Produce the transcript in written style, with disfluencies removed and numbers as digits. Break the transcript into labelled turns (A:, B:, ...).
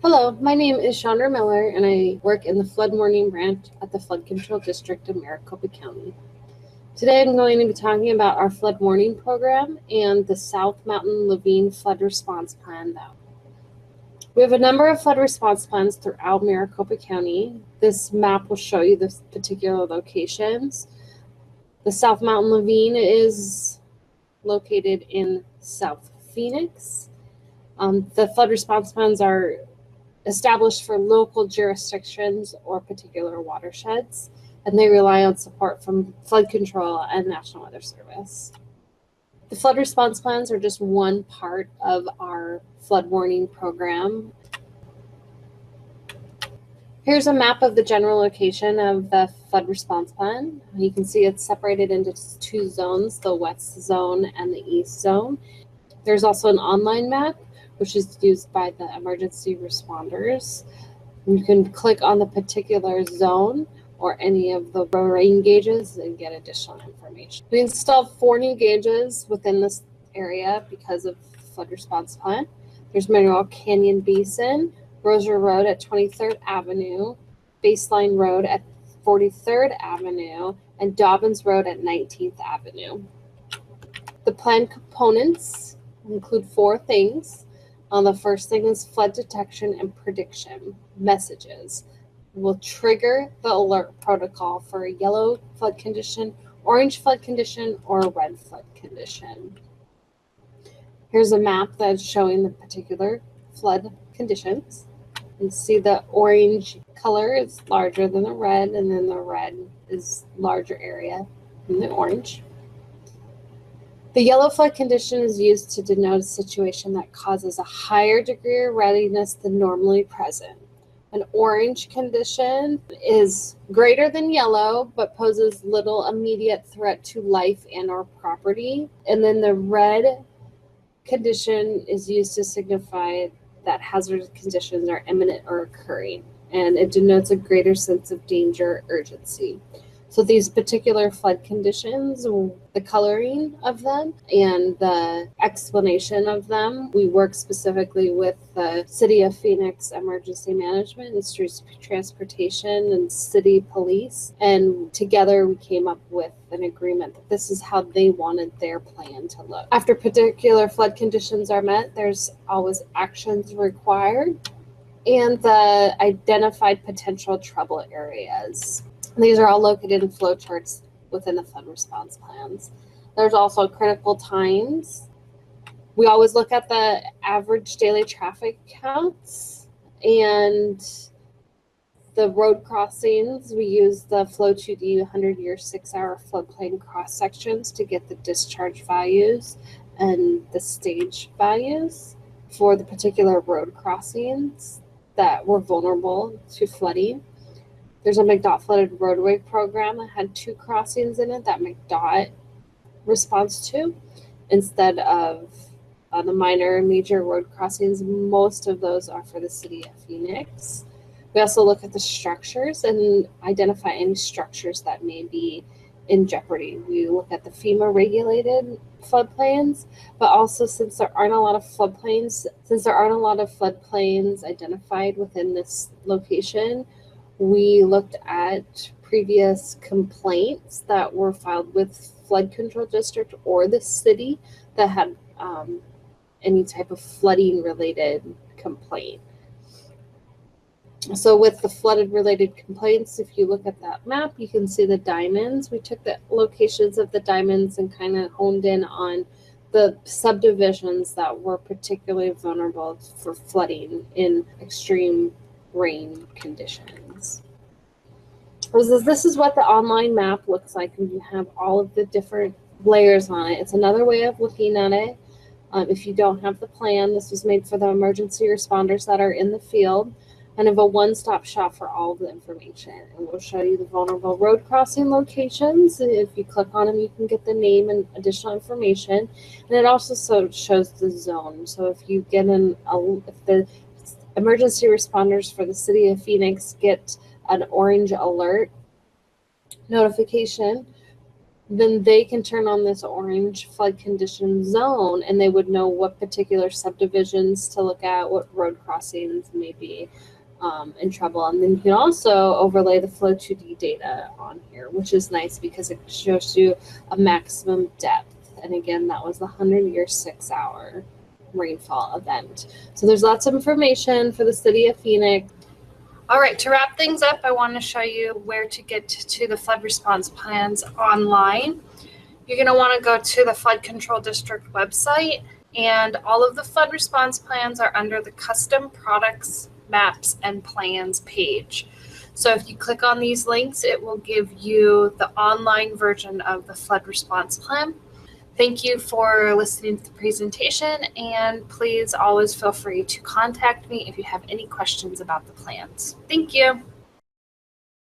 A: Hello, my name is Chandra Miller, and I work in the Flood Warning Branch at the Flood Control District of Maricopa County. Today I'm going to be talking about our flood warning program and the South Mountain Laveen Flood Response Plan. We have a number of flood response plans throughout Maricopa County. This map will show you the particular locations. The South Mountain Laveen is located in South Phoenix. The flood response plans are established for local jurisdictions or particular watersheds, and they rely on support from flood control and National Weather Service. The flood response plans are just one part of our flood warning program. Here's a map of the general location of the flood response plan. You can see it's separated into two zones, the west zone and the east zone. There's also an online map, which is used by the emergency responders. You can click on the particular zone or any of the rain gauges and get additional information. We installed 4 new gauges within this area because of flood response plan. There's Mineral Canyon Basin, Rozier Road at 23rd Avenue, Baseline Road at 43rd Avenue, and Dobbins Road at 19th Avenue. The plan components include 4 things. The first thing is flood detection and prediction messages. Will trigger the alert protocol for a yellow flood condition, orange flood condition, or a red flood condition. Here's a map that's showing the particular flood conditions. You see the orange color is larger than the red, and then the red is larger area than the orange. The yellow flood condition is used to denote a situation that causes a higher degree of readiness than normally present. An orange condition is greater than yellow, but poses little immediate threat to life and or property. And then the red condition is used to signify that hazardous conditions are imminent or occurring, and it denotes a greater sense of danger or urgency. So these particular flood conditions, the coloring of them and the explanation of them, we work specifically with the City of Phoenix Emergency Management and Street Transportation and City Police. And together we came up with an agreement that this is how they wanted their plan to look. After particular flood conditions are met, there's always actions required and the identified potential trouble areas. These are all located in flowcharts within the flood response plans. There's also critical times. We always look at the average daily traffic counts and the road crossings. We use the Flow 2D 100-year 6-hour floodplain cross sections to get the discharge values and the stage values for the particular road crossings that were vulnerable to flooding. There's a MCDOT flooded roadway program that had 2 crossings in it that MCDOT responds to instead of the minor and major road crossings. Most of those are for the City of Phoenix. We also look at the structures and identify any structures that may be in jeopardy. We look at the FEMA regulated floodplains, but also since there aren't a lot of floodplains identified within this location, we looked at previous complaints that were filed with Flood Control District or the city that had any type of flooding related complaint. So with the flooded related complaints, if you look at that map, you can see the diamonds. We took the locations of the diamonds and kind of honed in on the subdivisions that were particularly vulnerable for flooding in extreme rain conditions. This is what the online map looks like, and you have all of the different layers on it. It's another way of looking at it. If you don't have the plan, this was made for the emergency responders that are in the field, and of a one-stop shop for all of the information. And we'll show you the vulnerable road crossing locations. If you click on them, you can get the name and additional information. And it also shows the zone. So if you get if the emergency responders for the City of Phoenix get an orange alert notification, then they can turn on this orange flood condition zone, and they would know what particular subdivisions to look at, what road crossings may be in trouble. And then you can also overlay the Flow 2D data on here, which is nice because it shows you a maximum depth. And again, that was the 100-year 6-hour rainfall event. So there's lots of information for the city of Phoenix. All right, to wrap things up, I want to show you where to get to the flood response plans online. You're going to want to go to the Flood Control District website, and all of the flood response plans are under the Custom Products, Maps, and Plans page. So if you click on these links, it will give you the online version of the flood response plan. Thank you for listening to the presentation, and please always feel free to contact me if you have any questions about the plans. Thank you.